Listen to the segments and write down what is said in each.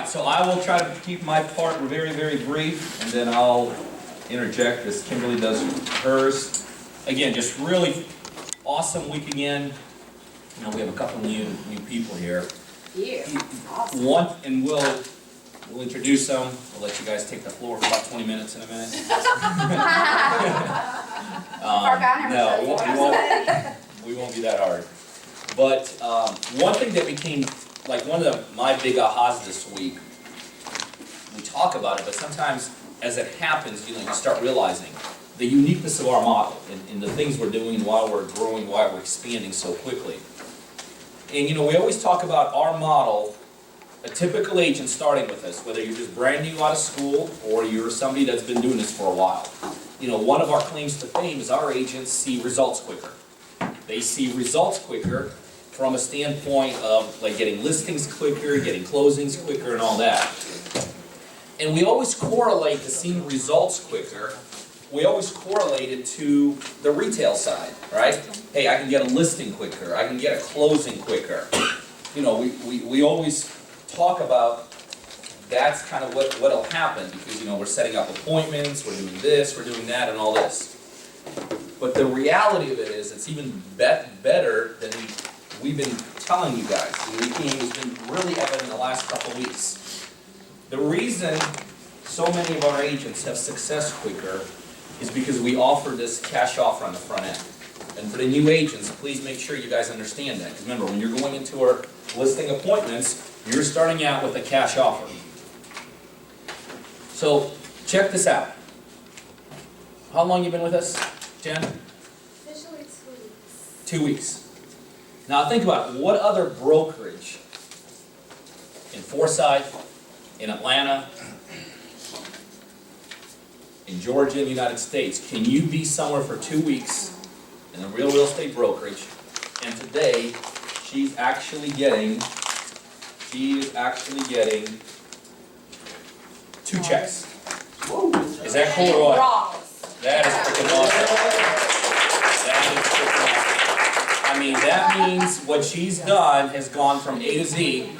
so I will try to keep my part very, very brief, and then I'll interject as Kimberly does hers. Again, just really awesome week again. You know, we have a couple new people here. Yeah, awesome. And we'll introduce them. We'll let you guys take the floor for about 20 minutes in a minute. No, we won't be that hard. But one thing that became, like one of my big ahas this week, we talk about it, but sometimes as it happens, you know, you start realizing the uniqueness of our model and the things we're doing while we're growing, while we're expanding so quickly. And you know, we always talk about our model, a typical agent starting with us, whether you're just brand new out of school or you're somebody that's been doing this for a while. You know, one of our claims to fame is our agents see results quicker. They see results quicker from a standpoint of like getting listings quicker, getting closings quicker, and all that. And we always correlate to seeing results quicker. We always correlate it to the retail side, right? Hey, I can get a listing quicker. I can get a closing quicker. You know, we always talk about that's kind of what'll happen because, you know, we're setting up appointments, we're doing this, we're doing that, and all this. But the reality of it is it's even better than we've been telling you guys. And it's been really evident in the last couple of weeks. The reason so many of our agents have success quicker is because we offer this cash offer on the front end. And for the new agents, please make sure you guys understand that. Because remember, when you're going into our listing appointments, you're starting out with a cash offer. So, check this out. How long you been with us, Jen? Officially 2 weeks. 2 weeks. Now think about it. What other brokerage in Forsyth, in Atlanta, in Georgia, in the United States, can you be somewhere for 2 weeks in a real estate brokerage, and today she is actually getting 2 checks. Is that cool or what? That is freaking awesome. I mean, that means what she's done has gone from A to Z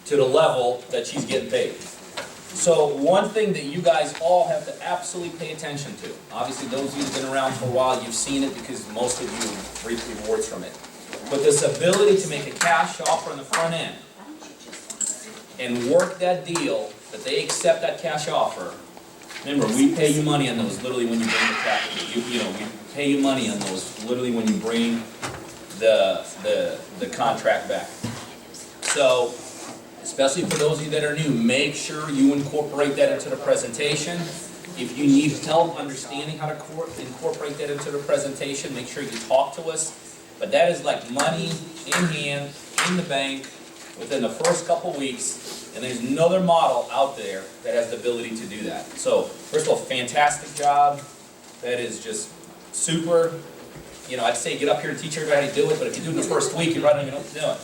to the level that she's getting paid. So one thing that you guys all have to absolutely pay attention to, obviously those of you who've been around for a while, you've seen it because most of you reap rewards from it. But this ability to make a cash offer on the front end and work that deal, that they accept that cash offer. Remember, we pay you money on those literally when you bring the cash. You know, we pay you money on those literally when you bring the contract back. So, especially for those of you that are new, make sure you incorporate that into the presentation. If you need help understanding how to incorporate that into the presentation, make sure you talk to us. But that is like money in hand, in the bank, within the first couple weeks, and there's another model out there that has the ability to do that. So, first of all, fantastic job. That is just super. You know, I'd say get up here and teach everybody how to do it, but if you do it in the first week, you probably don't even know what to do it.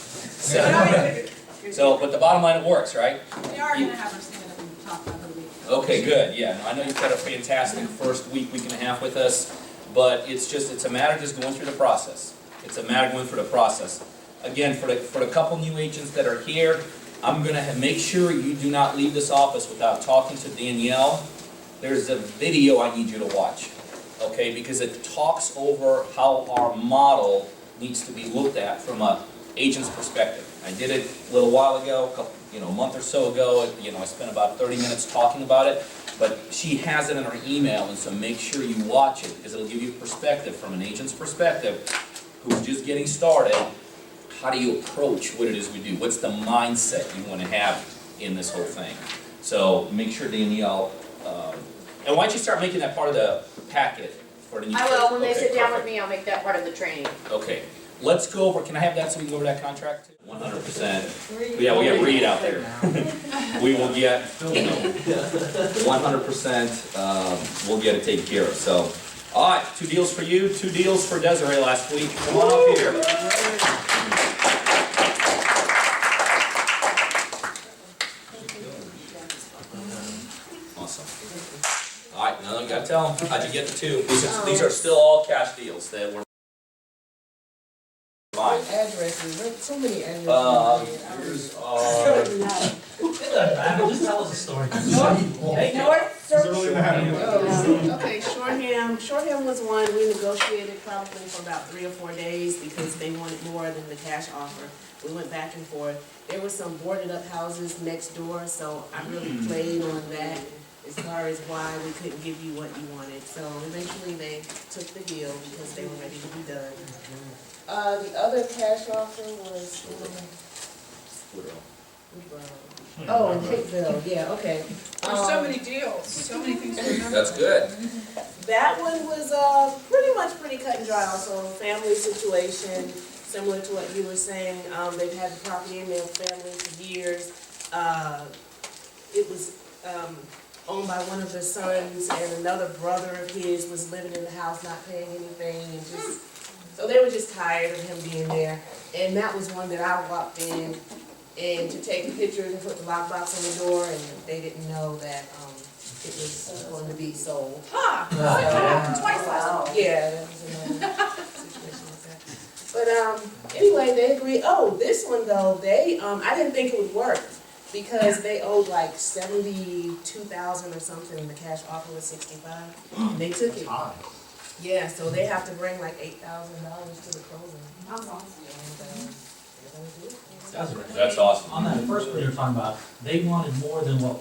So, but the bottom line, it works, right? We are going to have our stand up and talk about the week. Okay, good. Yeah, I know you've had a fantastic first week and a half with us, but it's a matter of just going through the process. It's a matter of going through the process. Again, for the couple new agents that are here, I'm going to make sure you do not leave this office without talking to Danielle. There's a video I need you to watch, okay? Because it talks over how our model needs to be looked at from an agent's perspective. I did it a little while ago, a month or so ago. I spent about 30 minutes talking about it, but she has it in her email, and so make sure you watch it because it'll give you perspective from an agent's perspective who's just getting started. How do you approach what it is we do? What's the mindset you want to have in this whole thing? So make sure Danielle, and why don't you start making that part of the packet for the new I will. When they okay, sit down perfect. with me, I'll make that part of the training. Okay. Let's go over, can I have that so we can go over that contract? 100%. Yeah, we got Reed out there. We will get, 100%, we'll get it taken care of. So, all right, 2 deals for you, 2 deals for Desiree last week. Come on up here. Awesome. All right, now you gotta tell them, how'd you get the 2? These are still all cash deals that were Addresses, so many addresses. Here's our, ahead, Brad, just tell us a story. Hey, North Circle. Okay, Shortham was one, we negotiated probably for about 3 or 4 days because they wanted more than the cash offer. We went back and forth. There were some boarded up houses next door, so I really played on that as far as why we couldn't give you what you wanted. So eventually they took the deal because they were ready to be done. The other cash offer was, oh, in Hickville, yeah, okay. There's so many deals, so many things to remember. That's good. That one was pretty cut and dry. Also, family situation, similar to what you were saying. They've had the property in their family for years. It was owned by one of the sons, and another brother of his was living in the house, not paying anything, and just so they were just tired of him being there. And that was one that I walked in and to take pictures and put the lockbox on the door, and they didn't know that it was going to be sold. Huh, that happened twice last week. Yeah, that was another situation like that. But anyway, they agreed. Oh, this one though, they I didn't think it would work because they owed like $72,000 or something, and the cash offer was $65,000. They took it. Yeah, so they have to bring like $8,000 to the closing. That's awesome. And, they're gonna do it. That's awesome. On that first one you were talking about, they wanted more than what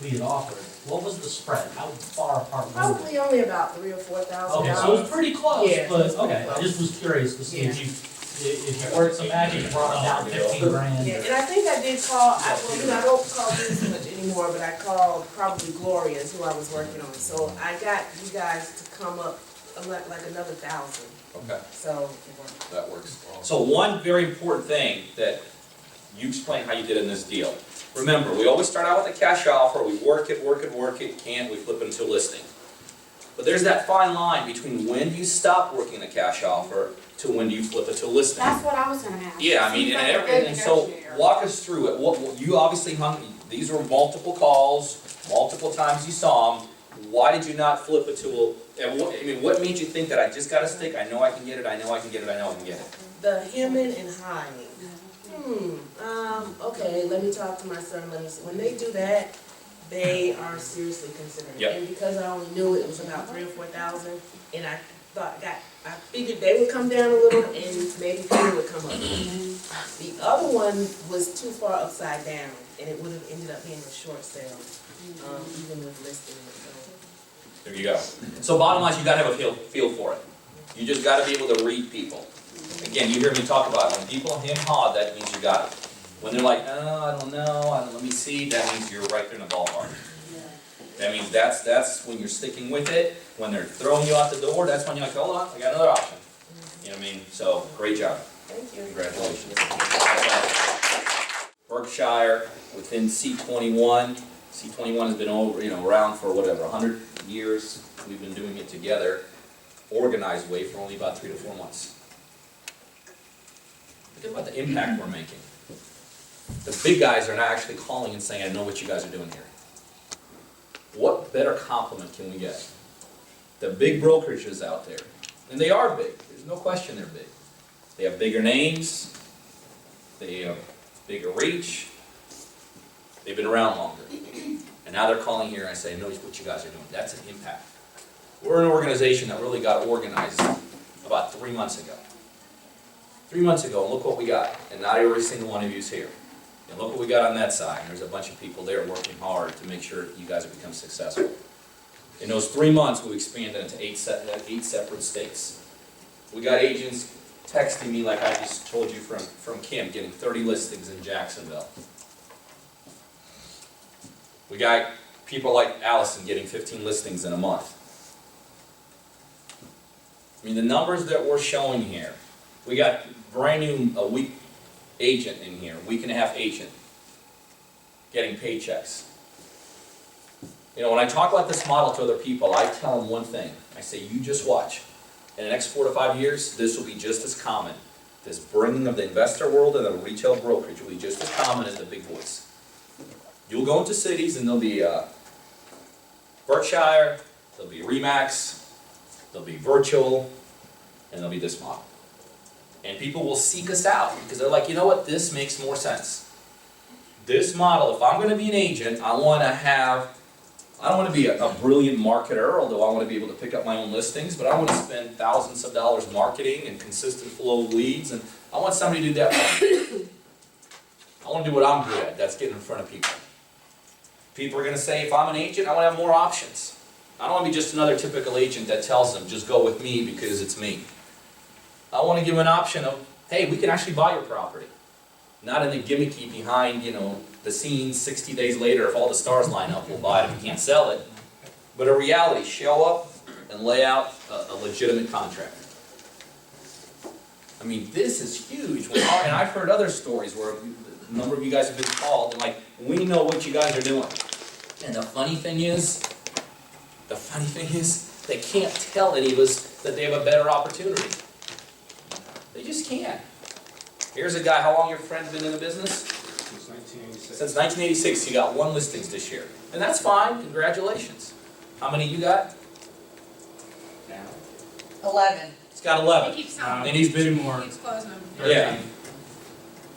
we had offered. What was the spread? How far apart were we? Probably only about $3,000 or $4,000. Okay, so it was pretty close, Yeah, but, it was pretty okay, I close. just was curious to see if you worked some magic and brought it down 15 grand. Yeah, and I think I did call, I don't call these much anymore, but I called probably Gloria's, who I was working on. So I got you guys to come up like another 1,000. Okay, So that works. So one very important thing that you explain how you did in this deal. Remember, we always start out with a cash offer, we work it, can't, we flip it into a listing. But there's that fine line between when do you stop working the cash offer to when do you flip it to a listing. That's what I was gonna ask. Yeah, I mean, Seems and like a good everything, so negotiator. walk us through it. What you obviously these were multiple calls, multiple times you saw them. Why did you not flip it to what made you think that I just got a stick, I know I can get it, I know I can get it, I know I can get it? the hemming and hawing. Okay, let me talk to my son, let me see. When they do that, they are seriously considering it. Yep. And because I only knew it was about 3,000 or 4,000, and I figured they would come down a little and maybe Peter would come up. The other one was too far upside down, and it would have ended up being a short sale, even with listing it, so. There you go. So bottom line, you gotta have a feel for it. You just gotta be able to read people. Again, you hear me talk about it. When people hem-haw, that means you got it. When they're like, oh, I don't know, let me see, that means you're right there in the ballpark. That means that's when you're sticking with it. When they're throwing you out the door, that's when you're like, hold on, I got another option. You know what I mean? So, great job. Thank you. Congratulations. Berkshire, within C21. C21 has been around for whatever, 100 years. We've been doing it together, organized way, for only about 3 to 4 months. Think about the impact we're making. The big guys are not actually calling and saying, I know what you guys are doing here. What better compliment can we get? The big brokerages out there, and they are big, there's no question they're big. They have bigger names, they have bigger reach, they've been around longer. And now they're calling here and I say, I know what you guys are doing. That's an impact. We're an organization that really got organized about 3 months ago. 3 months ago, and look what we got. And not every single one of you is here. And look what we got on that side. And there's a bunch of people there working hard to make sure you guys have become successful. In those 3 months, we expanded into eight separate states. We got agents texting me like I just told you from Kim, getting 30 listings in Jacksonville. We got people like Allison getting 15 listings in a month. I mean, the numbers that we're showing here, we got brand new, a week agent in here, week and a half agent, getting paychecks. You know, when I talk about this model to other people, I tell them one thing. I say, you just watch. In the next 4 to 5 years, this will be just as common. This bringing of the investor world and the retail brokerage will be just as common as the big boys. You'll go into cities and there'll be Berkshire, there'll be Remax, there'll be Virtual, and there'll be this model. And people will seek us out because they're like, you know what, this makes more sense. This model, if I'm gonna be an agent, I don't wanna be a brilliant marketer, although I wanna be able to pick up my own listings, but I wanna spend thousands of dollars marketing and consistent flow of leads, and I want somebody to do that for me. I wanna do what I'm good at, that's getting in front of people. People are gonna say, if I'm an agent, I wanna have more options. I don't wanna be just another typical agent that tells them, just go with me because it's me. I wanna give them an option of, hey, we can actually buy your property. Not in the gimmicky behind, the scenes 60 days later, if all the stars line up, we'll buy it if we can't sell it. But a reality, show up and lay out a legitimate contract. I mean, this is huge, and I've heard other stories where a number of you guys have been called, and like, we know what you guys are doing. And the funny thing is, they can't tell any of us that they have a better opportunity. They just can't. Here's a guy, how long your friend's been in the business? Since 1986. Since 1986, he got 1 listings this year. And that's fine, congratulations. How many you got? 11. He's got 11. He keeps selling. And he's been, Two more. Keeps closing them. yeah.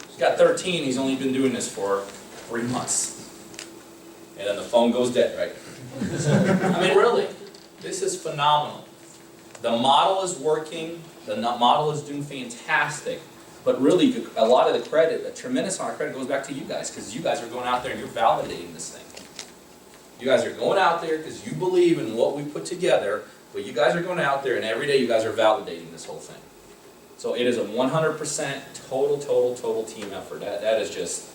He's got 13, he's only been doing this for 3 months. And then the phone goes dead, right? I mean, really, this is phenomenal. The model is working, the model is doing fantastic. But really, a lot of the credit, a tremendous amount of credit goes back to you guys, because you guys are going out there and you're validating this thing. You guys are going out there because you believe in what we put together, but you guys are going out there and every day you guys are validating this whole thing. So it is a 100% total team effort. That is just,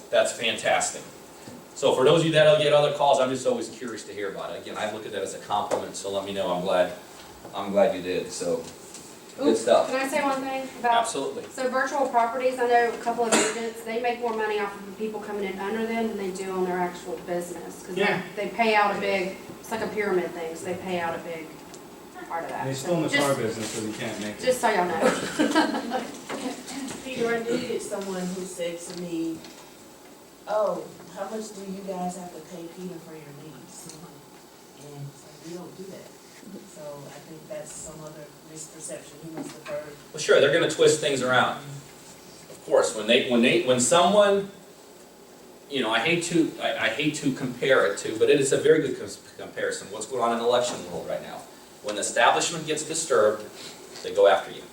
that's fantastic. So for those of you that'll get other calls, I'm just always curious to hear about it. Again, I look at that as a compliment, so let me know. I'm glad you did, so. Good stuff. Can I say one thing about? Absolutely. So virtual properties, I know a couple of agents, they make more money off of the people coming in under them than they do on their actual business. Because Yeah. they pay out a big, it's like a pyramid thing, so they pay out a big part of that. They still in the So car business, so you can't make it. just so y'all know. Peter, I did get someone who said to me, oh, how much do you guys have to pay Peter for your leads? And it's like, we don't do that. So I think that's some other misperception he must have heard. Well, sure, they're gonna twist things around. Of course, when someone, I hate to compare it to, but it is a very good comparison. What's going on in the election world right now? When the establishment gets disturbed, they go after you.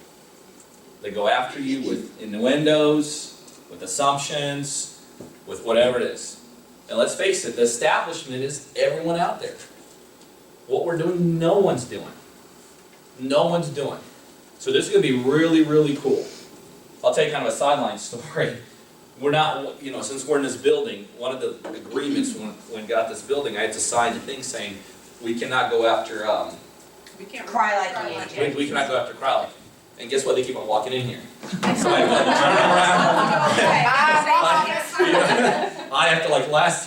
They go after you with innuendos, with assumptions, with whatever it is. And let's face it, the establishment is everyone out there. What we're doing, no one's doing. No one's doing. So this is going to be really, really cool. I'll tell you kind of a sideline story. We're not, since we're in this building, one of the agreements when we got this building, I had to sign the thing saying we cannot go after, We can't. Cry like an agent. we cannot go after Crowley. And guess what? They keep on walking in here. So I have to turn around. I have to, last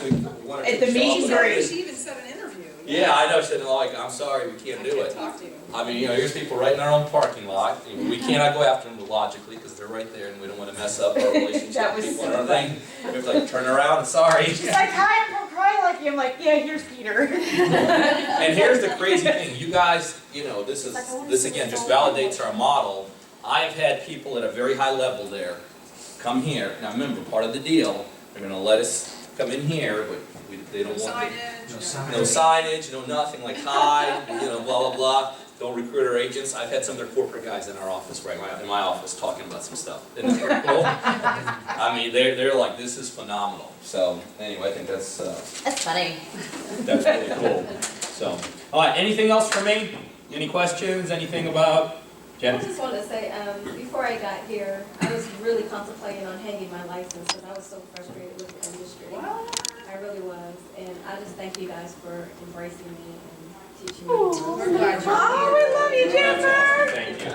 week, we wanted to At the show up meeting with or- our- She even set an interview. Yeah, I know, she said, I'm sorry, we can't do it. Talk to you. I mean, here's people right in our own parking lot. We cannot go after them logically because they're right there and we don't want to mess up our relationship That with was people so and everything. We have to turn around and sorry. She's like, hi, I'm from Cry Like You. I'm like, yeah, here's Peter. And here's the crazy thing, you guys, this again just validates our model. I've had people at a very high level there come here. Now remember, part of the deal, they're gonna let us come in here, but they don't want Signage. no signage, no nothing like hi, blah, blah, blah. Don't recruit our agents. I've had some of their corporate guys in our office, in my office, talking about some stuff. Isn't that pretty cool? I mean, they're like, this is phenomenal. So anyway, I think that's funny. that's really cool. So, all right, anything else for me? Any questions? Anything about Jen? I just wanted to say, before I got here, I was really contemplating on hanging my license because I was so frustrated with the industry. I really was, and I just thank you guys for embracing me and teaching me. We're glad you're Oh, here. we love you, Jennifer. Thank you.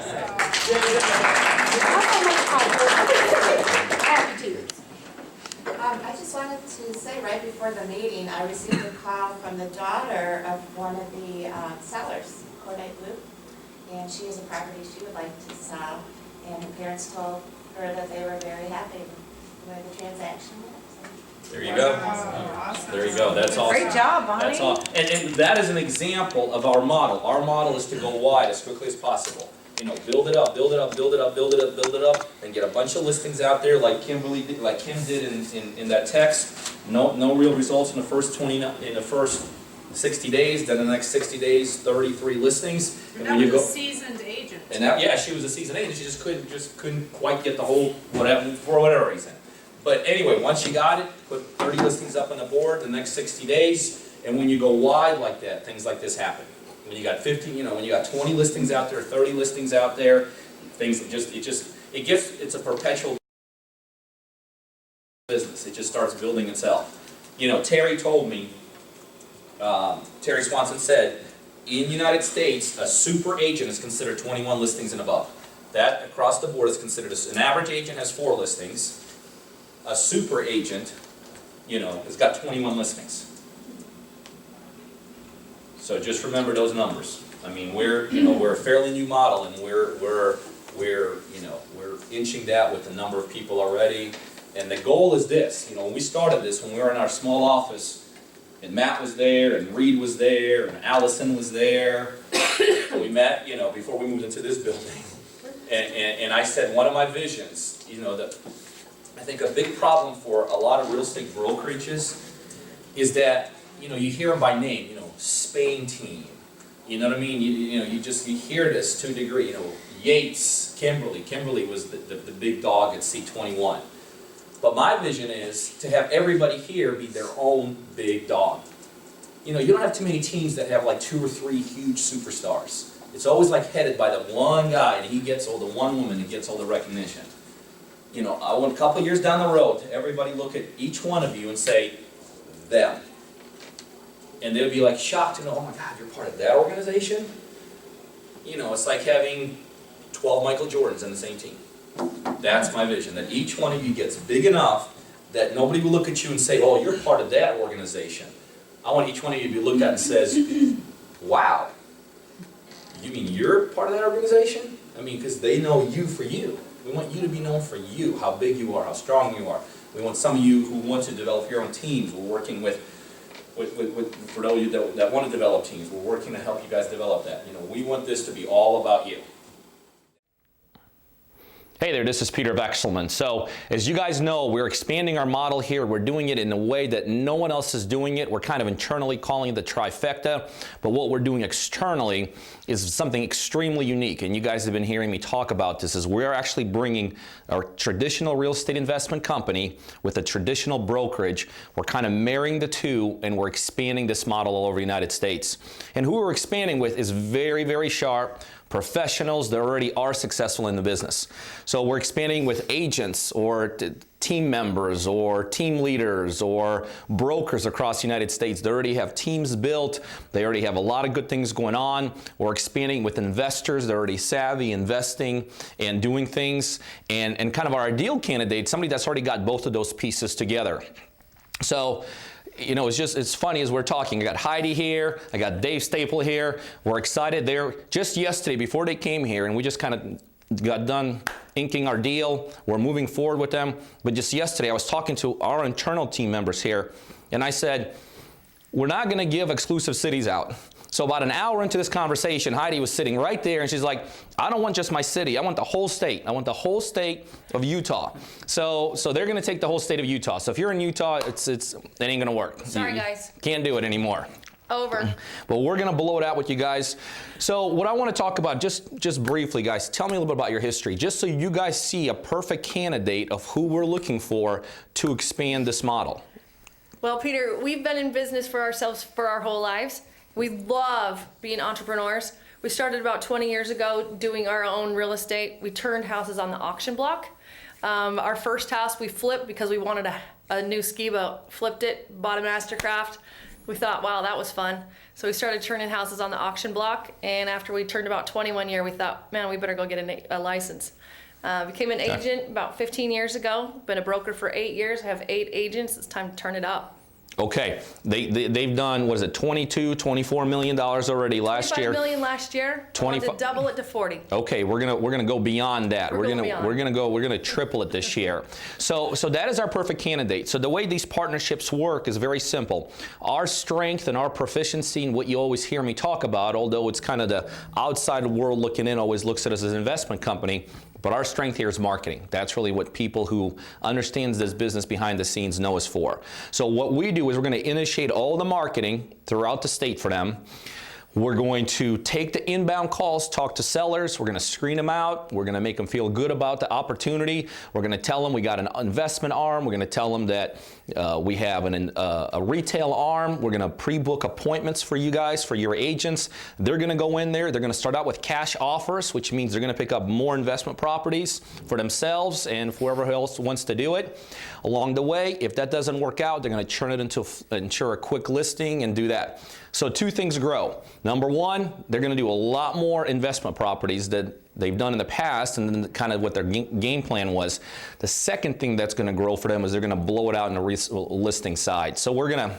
Attitudes. I just wanted to say, right before the meeting, I received a call from the daughter of one of the sellers, Corday Blue, and she has a property she would like to sell, and her parents told her that they were very happy with the transaction. There you go. Awesome. There you go. That's awesome. Great job, Bonnie. That's all. And that is an example of our model. Our model is to go wide as quickly as possible. build it up, build it up, build it up, build it up, build it up, and get a bunch of listings out there like Kim did in that text. No real results in the first 60 days, then the next 60 days, 33 listings. And That when you was a go, seasoned agent. and that, yeah, she was a seasoned agent, she just couldn't quite get the whole, whatever, for whatever reason. But anyway, once she got it, put 30 listings up on the board the next 60 days, and when you go wide like that, things like this happen. When you got 50, when you got 20 listings out there, 30 listings out there, it's a perpetual business. It just starts building itself. Terry told me, Terry Swanson said, in the United States, a super agent is considered 21 listings and above. That across the board is considered, an average agent has 4 listings. A super agent, has got 21 listings. So just remember those numbers. I mean, we're a fairly new model, and we're inching that with the number of people already. And the goal is this. When we started this, when we were in our small office, and Matt was there, and Reed was there, and Allison was there. We met, before we moved into this building. And I said one of my visions, that I think a big problem for a lot of real estate brokerages is that, you hear them by name, Spain team. You know what I mean? You hear this to a degree. Yates, Kimberly. Kimberly was the big dog at C21. But my vision is to have everybody here be their own big dog. You don't have too many teams that have like 2 or 3 huge superstars. It's always like headed by the one guy, and he gets all the one woman and gets all the recognition. I want a couple years down the road to everybody look at each one of you and say, them. And they'll be like shocked to know, oh my God, you're part of that organization? It's like having 12 Michael Jordans on the same team. That's my vision, that each one of you gets big enough that nobody will look at you and say, oh, you're part of that organization. I want each one of you to be looked at and says, wow, you mean you're part of that organization? I mean, because they know you for you. We want you to be known for you, how big you are, how strong you are. We want some of you who want to develop your own teams. We're working for those of you that want to develop teams, we're working to help you guys develop that. We want this to be all about you. Hey there, this is Peter Vekselman. So, as you guys know, we're expanding our model here. We're doing it in a way that no one else is doing it. We're kind of internally calling it the Trifecta, but what we're doing externally is something extremely unique, and you guys have been hearing me talk about this, is we're actually bringing a traditional real estate investment company with a traditional brokerage. We're kind of marrying the two, and we're expanding this model all over the United States. And who we're expanding with is very, very sharp professionals that already are successful in the business. So we're expanding with agents or team members or team leaders or brokers across the United States. They already have teams built. They already have a lot of good things going on. We're expanding with investors. They're already savvy investing and doing things. And kind of our ideal candidate, somebody that's already got both of those pieces together. So, it's funny as we're talking. I got Heidi here, I got Dave Staple here. We're excited. They're just yesterday before they came here, and we just kind of got done inking our deal. We're moving forward with them. But just yesterday, I was talking to our internal team members here, and I said, we're not going to give exclusive cities out. So about an hour into this conversation, Heidi was sitting right there, and she's like, I don't want just my city. I want the whole state. I want the whole state of Utah. So they're going to take the whole state of Utah. So if you're in Utah, it ain't going to work. Sorry, guys. Can't do it anymore. Over. But we're going to blow it out with you guys. So what I want to talk about, just briefly, guys, tell me a little bit about your history, just so you guys see a perfect candidate of who we're looking for to expand this model. Well, Peter, we've been in business for ourselves for our whole lives. We love being entrepreneurs. We started about 20 years ago doing our own real estate. We turned houses on the auction block. Our first house we flipped because we wanted a new ski boat. Flipped it, bought a Mastercraft. We thought, wow, that was fun. So we started turning houses on the auction block. And after we turned about 21 years, we thought, man, we better go get a license. Became an agent about 15 years ago. Been a broker for 8 years. Have 8 agents. It's time to turn it up. Okay, they've done, what is it, $24 million already last 25 year. million last year. I want to 25 double it to 40. Okay, we're gonna go beyond that. We're gonna triple it this year. So that is our perfect candidate. So the way these partnerships work is very simple. Our strength and our proficiency and what you always hear me talk about, although it's kind of the outside world looking in always looks at us as an investment company, but our strength here is marketing. That's really what people who understands this business behind the scenes know us for. So what we do is we're going to initiate all the marketing throughout the state for them. We're going to take the inbound calls, talk to sellers. We're going to screen them out. We're going to make them feel good about the opportunity. We're going to tell them we got an investment arm. We're going to tell them that we have a retail arm. We're going to pre-book appointments for you guys, for your agents. They're going to go in there. They're going to start out with cash offers, which means they're going to pick up more investment properties for themselves and for whoever else wants to do it. Along the way, if that doesn't work out, they're going to turn it into ensure a quick listing and do that. So two things grow. Number one, they're going to do a lot more investment properties that they've done in the past, and then kind of what their game plan was. The second thing that's going to grow for them is they're going to blow it out in the listing side. So we're going to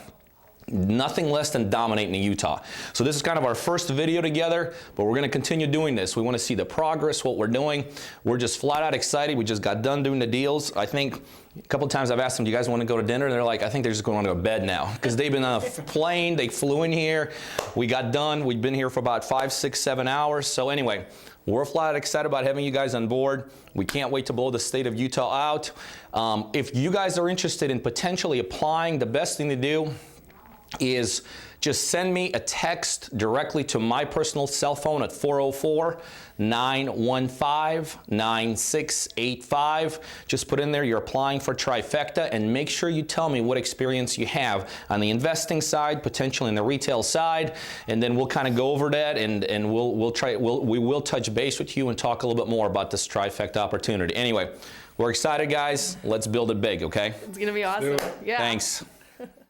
nothing less than dominating in Utah. So this is kind of our first video together, but we're going to continue doing this. We want to see the progress, what we're doing. We're just flat out excited. We just got done doing the deals. I think a couple of times I've asked them, do you guys want to go to dinner? And they're like, I think they're just going to go to bed now, because they've been on a plane. They flew in here. We got done. We've been here for about 5, 6, 7 hours. So anyway, we're flat out excited about having you guys on board. We can't wait to blow the state of Utah out. If you guys are interested in potentially applying, the best thing to do is just send me a text directly to my personal cell phone at 404-915-9685. Just put in there you're applying for Trifecta, and make sure you tell me what experience you have on the investing side, potentially in the retail side, and then we'll kind of go over that, and we will touch base with you and talk a little bit more about this Trifecta opportunity. Anyway, we're excited, guys. Let's build it big, okay? It's going to be awesome. Yeah. Thanks.